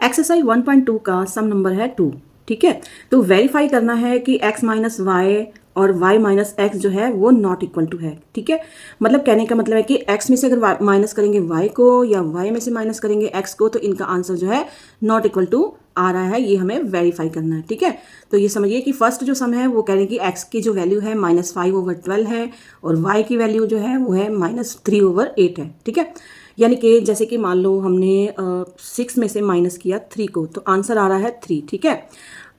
Exercise 1.2 का सम number है 2। ठीक है, तो वेरीफाई करना है कि x माइनस वाई और y माइनस एक्स जो है वो नॉट इक्वल टू है। ठीक है, मतलब कहने का मतलब है कि x में से अगर माइनस करेंगे y को या y में से माइनस करेंगे x को तो इनका आंसर जो है नॉट इक्वल टू आ रहा है, ये हमें वेरीफाई करना है। ठीक है, तो ये समझिए कि फर्स्ट जो सम है वो कह रहे हैं कि x की जो वैल्यू है -5/12 है और y की वैल्यू जो है वो है -3/8 है। ठीक है, यानी कि जैसे कि मान लो हमने 6 में से माइनस किया 3 को तो आंसर आ रहा है 3। ठीक है,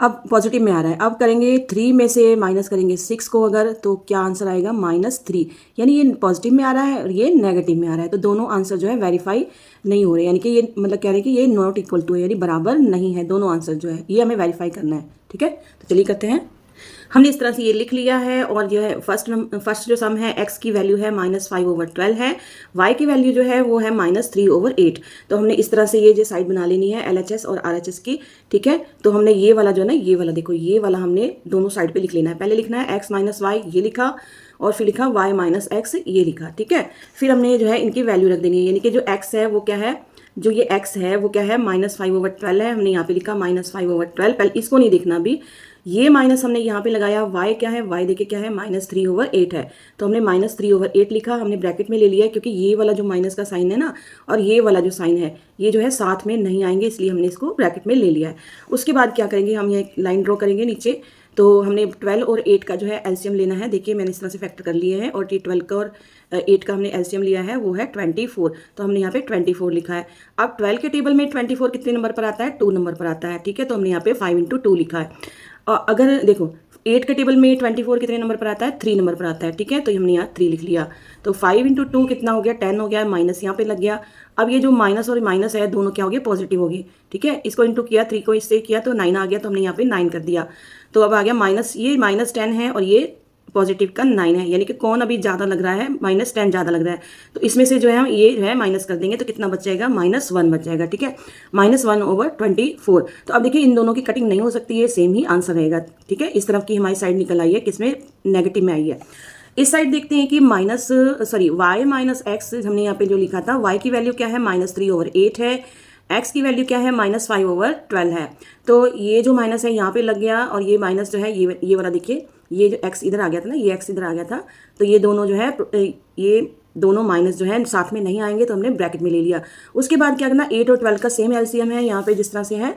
अब पॉजिटिव में आ रहा है। अब करेंगे 3 में से माइनस करेंगे 6 को अगर, तो क्या आंसर आएगा -3। यानी ये पॉजिटिव में आ रहा है और ये नेगेटिव में आ रहा है, तो दोनों आंसर जो है वेरीफाई नहीं हो रहे, यानी कि ये मतलब कह रहे हैं कि ये नॉट इक्वल टू है, यानी बराबर नहीं है दोनों आंसर जो है, ये हमें वेरीफाई करना है। ठीक है, तो चलिए करते हैं। हमने इस तरह से ये लिख लिया है और जो है फर्स्ट जो सम है x की वैल्यू है -5/12 है, y की वैल्यू जो है वो है -3/8। तो हमने इस तरह से ये जो साइड बना लेनी है LHS और RHS की। ठीक है, तो हमने ये वाला जो है ना, ये वाला देखो, ये वाला हमने दोनों साइड पे लिख लेना है। पहले लिखना है x माइनस वाई, ये लिखा, और फिर लिखा y माइनस एक्स, ये लिखा। ठीक है, फिर हमने जो है इनकी वैल्यू रख देनी है, यानी कि जो x है वो क्या है, जो ये x है वो क्या है -5/12 है, हमने यहाँ पे लिखा -5/12। पहले इसको नहीं देखना अभी, ये माइनस हमने यहाँ पे लगाया, y क्या है, y देखिए क्या है -3/8 है, तो हमने -3/8 लिखा, हमने ब्रैकेट में ले लिया क्योंकि ये वाला जो माइनस का साइन है ना और ये वाला जो साइन है ये जो है साथ में नहीं आएंगे, इसलिए हमने इसको ब्रैकेट में ले लिया है। उसके बाद क्या करेंगे, हम ये लाइन ड्रॉ करेंगे नीचे। तो हमने 12 और 8 का जो है एलसीएम लेना है। देखिए मैंने इस तरह से फैक्टर कर लिए हैं और 12 का और 8 का हमने एलसीएम लिया है, वो है 24। तो हमने यहाँ पे 24 लिखा है। अब 12 के टेबल में 24 कितने नंबर पर आता है, 2 नंबर पर आता है। ठीक है, तो हमने यहाँ पे 5 × 2 लिखा है। और अगर देखो 8 के टेबल में 24 कितने नंबर पर आता है, 3 नंबर पर आता है। ठीक है, तो हमने यहाँ 3 लिख लिया। तो 5 × 2 कितना हो गया, 10 हो गया, माइनस यहाँ पे लग गया। अब ये जो माइनस और माइनस है दोनों क्या हो गए, पॉजिटिव हो गए। ठीक है, इसको इंटू किया, 3 को इससे किया तो 9 आ गया, तो हमने यहाँ पे 9 कर दिया। तो अब आ गया माइनस, ये -10 है और ये पॉजिटिव का 9 है, यानी कि कौन अभी ज़्यादा लग रहा है, -10 ज़्यादा लग रहा है। तो इसमें से जो है ये जो है माइनस कर देंगे तो कितना बच जाएगा, -1 बच जाएगा। ठीक है, -1/24। तो अब देखिए इन दोनों की कटिंग नहीं हो सकती है, सेम ही आंसर रहेगा। ठीक है, इस तरफ की हमारी साइड निकल आई है, किसमें, नेगेटिव में आई है। इस साइड देखते हैं कि y माइनस एक्स हमने यहाँ पे जो लिखा था, y की वैल्यू क्या है, -3/8 है, x की वैल्यू क्या है, -5/12 है। तो ये जो माइनस है यहाँ पे लग गया और ये माइनस जो है ये वाला देखिए, ये जो x इधर आ गया था ना, ये x इधर आ गया था, तो ये दोनों जो है ये दोनों माइनस जो है साथ में नहीं आएंगे, तो हमने ब्रैकेट में ले लिया। उसके बाद क्या करना, 8 और 12 का सेम एलसीएम है, यहाँ पे जिस तरह से है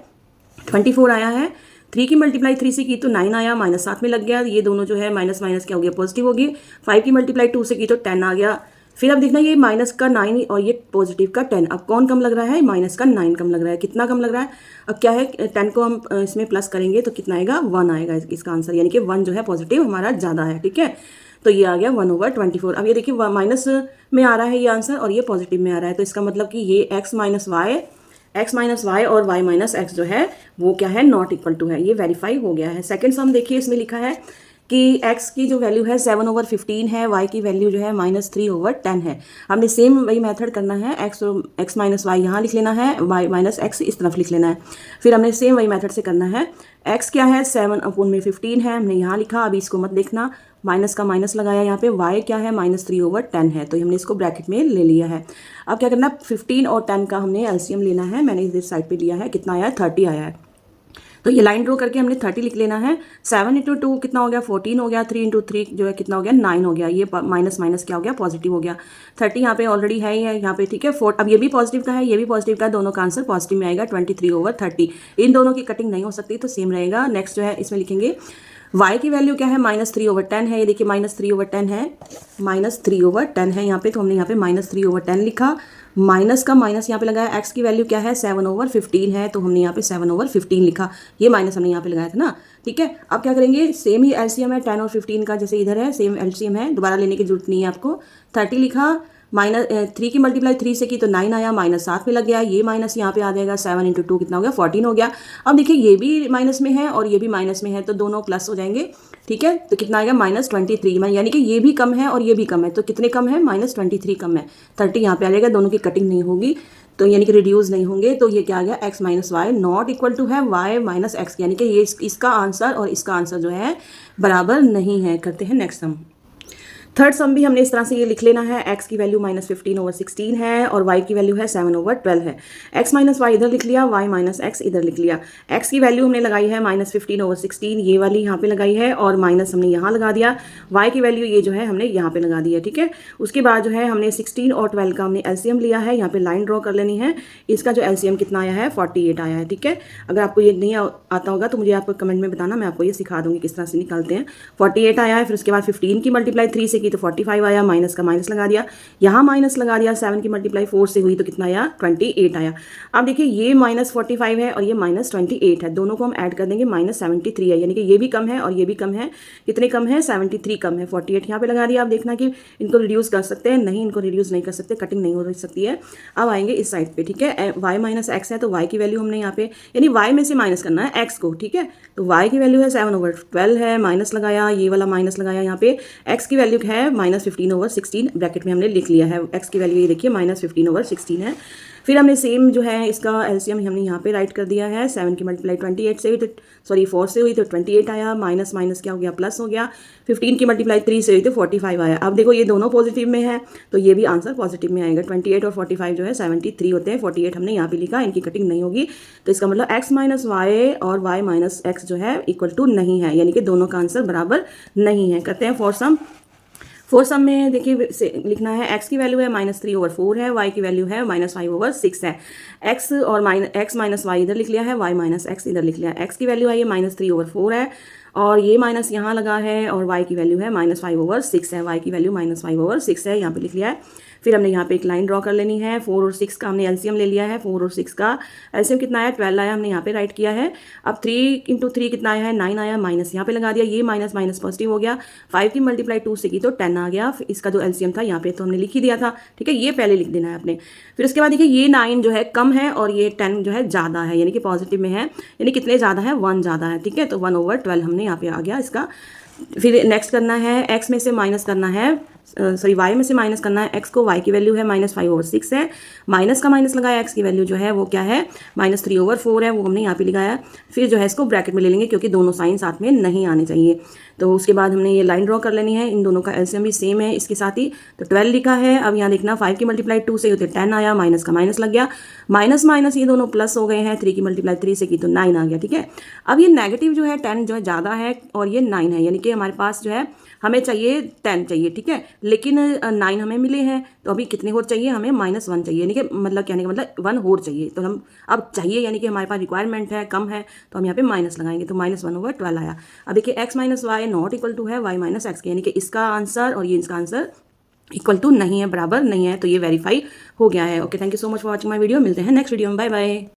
24 आया है, 3 की मल्टीप्लाई 3 से की तो 9 आया, माइनस साथ में लग गया, ये दोनों जो है माइनस माइनस क्या हो गया, पॉजिटिव हो गई। 5 की मल्टीप्लाई 2 से की तो 10 आ गया। फिर अब देखना ये माइनस का 9 और ये पॉजिटिव का 10, अब कौन कम लग रहा है, माइनस का 9 कम लग रहा है। कितना कम लग रहा है, अब क्या है, 10 को हम इसमें प्लस करेंगे तो कितना आएगा, 1 आएगा इसका आंसर, यानी कि 1 जो है पॉजिटिव हमारा ज़्यादा है। ठीक है, तो ये आ गया 1/24। अब ये देखिए माइनस में आ रहा है ये आंसर और ये पॉजिटिव में आ रहा है, तो इसका मतलब कि ये x माइनस वाई और y माइनस एक्स जो है वो क्या है, नॉट इक्वल टू है, ये वेरीफाई हो गया है। सेकंड सम देखिए, इसमें लिखा है कि x की जो वैल्यू है 7/15 है, y की वैल्यू जो है -3/10 है। हमने सेम वही मेथड करना है, x माइनस वाई यहाँ लिख लेना है, y माइनस एक्स इस तरफ लिख लेना है। फिर हमने सेम वही मेथड से करना है। x क्या है, 7/15 है, हमने यहाँ लिखा, अभी इसको मत देखना, माइनस का माइनस लगाया यहाँ पे। y क्या है, -3/10 है, तो हमने इसको ब्रैकेट में ले लिया है। अब क्या करना, 15 और 10 का हमने एलसीएम लेना है, मैंने इस साइड पे लिया है, कितना आया है, 30 आया है। तो ये लाइन ड्रॉ करके हमने 30 लिख लेना है। 7 × 2 कितना हो गया, 14 हो गया, 3 × 3 जो है कितना हो गया, 9 हो गया, ये माइनस माइनस क्या हो गया, पॉजिटिव हो गया। 30 यहाँ पे ऑलरेडी है ही है यहाँ पे। ठीक है, अब ये भी पॉजिटिव का है, ये भी पॉजिटिव का है, दोनों का आंसर पॉजिटिव में आएगा, 23/30। इन दोनों की कटिंग नहीं हो सकती तो सेम रहेगा। नेक्स्ट जो है इसमें लिखेंगे y की वैल्यू क्या है, -3/10 है, ये देखिए -3/10 है, -3/10 है यहाँ पे, तो हमने यहाँ पे -3/10 लिखा, माइनस का माइनस यहाँ पे लगाया। x की वैल्यू क्या है, 7/15 है, तो हमने यहाँ पे 7/15 लिखा, ये माइनस हमने यहाँ पे लगाया था ना। ठीक है, अब क्या करेंगे, सेम ही एलसीएम है 10 और 15 का, जैसे इधर है सेम एलसीएम है, दोबारा लेने की जरूरत नहीं है आपको। 30 लिखा, -3 की मल्टीप्लाई 3 से की तो 9 आया, माइनस साथ में लग गया, ये माइनस यहाँ पे आ जाएगा, 7 × 2 कितना हो गया, 14 हो गया। अब देखिए ये भी माइनस में है और ये भी माइनस में है, तो दोनों प्लस हो जाएंगे। ठीक है, तो कितना आएगा, -23, यानी कि ये भी कम है और ये भी कम है, तो कितने कम है, -23 कम है। 30 यहाँ पे आ जाएगा, दोनों की कटिंग नहीं होगी, तो यानी कि रिड्यूस नहीं होंगे, तो ये क्या आ गया, x minus y not equal to है y माइनस एक्स, यानी कि ये इसका आंसर और इसका आंसर जो है बराबर नहीं है। करते हैं नेक्स्ट सम। थर्ड सम भी हमने इस तरह से ये लिख लेना है, x की वैल्यू -15/16 है और y की वैल्यू है 7/12 है। x माइनस वाई इधर लिख लिया, y माइनस एक्स इधर लिख लिया। x की वैल्यू हमने लगाई है -15/16, ये वाली यहाँ पे लगाई है और माइनस हमने यहाँ लगा दिया। y की वैल्यू ये जो है हमने यहाँ पे लगा दी है, ठीक है। उसके बाद जो है हमने 16 और 12 का हमने एलसीएम लिया है, यहाँ पे लाइन ड्रॉ कर लेनी है। इसका जो एलसीएम कितना आया है 48 आया है, ठीक है। अगर आपको ये नहीं आता होगा तो मुझे आपको कमेंट में बताना, मैं आपको ये सिखा दूंगी किस तरह से निकालते हैं। 48 आया है, फिर उसके बाद 15 की मल्टीप्लाई 3 से की तो 45 आया, माइनस का माइनस लगा दिया, यहाँ माइनस लगा दिया। 7 की मल्टीप्लाई 4 से हुई तो कितना आया 28 आया। अब देखिए ये -45 है और ये -28 है, दोनों को हम ऐड कर देंगे, -73 है, यानी कि ये भी कम है और ये भी कम है। कितने कम है 73 कम है। 48 यहाँ पे लगा दिया। आप देखना कि इनको रिड्यूस कर सकते हैं, नहीं इनको रिड्यूस नहीं कर सकते, कटिंग नहीं हो सकती है। अब आएंगे इस साइड पे, ठीक है। y माइनस एक्स है तो y की वैल्यू हमने यहाँ पे यानी y में से माइनस करना है x को, ठीक है। तो y की वैल्यू है 7/12 है, माइनस लगाया, ये वाला माइनस लगाया, यहाँ पे x की वैल्यू है -15/16 ब्रैकेट में हमने लिख लिया है। x की वैल्यू ये देखिए -15/16 है। फिर हमने सेम जो है इसका एलसीएम हमने यहाँ पे राइट कर दिया है। 7 की मल्टीप्लाई 28 से हुई तो 4 से हुई तो 28 आया, माइनस माइनस क्या हो गया प्लस हो गया। 15 की मल्टीप्लाई 3 से हुई तो 45 आया। अब देखो ये दोनों पॉजिटिव में है तो ये भी आंसर पॉजिटिव में आएगा। 28 और 45 जो है 73 होते हैं। 48 हमने यहाँ पे लिखा, इनकी कटिंग नहीं होगी, तो इसका मतलब x माइनस वाई और y माइनस एक्स जो है इक्वल टू नहीं है, यानी कि दोनों का आंसर बराबर नहीं है। करते हैं फोर सम में देखिए लिखना है, x की वैल्यू है -3/4 है, y की वैल्यू है -5/6 है। x और x माइनस वाई इधर लिख लिया है, y माइनस एक्स इधर लिख लिया है। x की वैल्यू है ये -3/4 है और ये माइनस यहाँ लगा है और y की वैल्यू है -5/6 है। y की वैल्यू -5/6 है, यहाँ पे लिख लिया है। फिर हमने यहाँ पे एक लाइन ड्रॉ कर लेनी है। 4 और 6 का हमने एलसीएम ले लिया है। 4 और 6 का एलसीएम कितना आया 12 आया, हमने यहाँ पे राइट किया है। अब 3 × 3 कितना आया है 9 आया, माइनस यहाँ पे लगा दिया, ये माइनस माइनस पॉजिटिव हो गया। 5 की मल्टीप्लाई 2 से की तो 10 आ गया। इसका जो एलसीएम था यहाँ पे तो हमने लिख ही दिया था, ठीक है, ये पहले लिख देना है आपने। फिर उसके बाद देखिए ये 9 जो है कम है और ये 10 जो है ज़्यादा है, यानी कि पॉजिटिव में है, यानी कितने ज़्यादा है 1 ज़्यादा है, ठीक है। तो 1/12 हमने यहाँ पे आ गया इसका। फिर नेक्स्ट करना है x में से माइनस करना है, सॉरी y में से माइनस करना है x को। y की वैल्यू है -5/6 है, माइनस का माइनस लगाया, x की वैल्यू जो है वो क्या है -3/4 है, वो हमने यहाँ पे लगाया। फिर जो है इसको ब्रैकेट में ले लेंगे क्योंकि दोनों साइन साथ में नहीं आने चाहिए। तो उसके बाद हमने ये लाइन ड्रॉ कर लेनी है। इन दोनों का एलसीएम भी सेम है इसके साथ ही, तो 12 लिखा है। अब यहाँ देखना 5 की मल्टीप्लाई 2 से होते 10 आया, माइनस का माइनस लग गया, माइनस माइनस ये दोनों प्लस हो गए हैं। 3 की मल्टीप्लाई 3 से की तो 9 आ गया, ठीक है। अब ये नेगेटिव जो है 10 जो है ज़्यादा है और ये 9 है, यानी कि हमारे पास जो है हमें चाहिए 10 चाहिए, ठीक है, लेकिन 9 हमें मिले हैं। तो अभी कितने और चाहिए हमें -1 चाहिए, यानी कि मतलब कहने का मतलब 1 और चाहिए। तो हम अब चाहिए यानी कि हमारे पास रिक्वायरमेंट है, कम है, तो हम यहाँ पे माइनस लगाएंगे, तो -1/12 आया। अब देखिए x minus y not equal to है y माइनस एक्स के, यानी कि इसका आंसर और ये इसका आंसर इक्वल टू नहीं है, बराबर नहीं है, तो ये वेरीफाई हो गया है। Okay, thank you so much for watching my video. मिलते हैं नेक्स्ट वीडियो में, बाय बाय।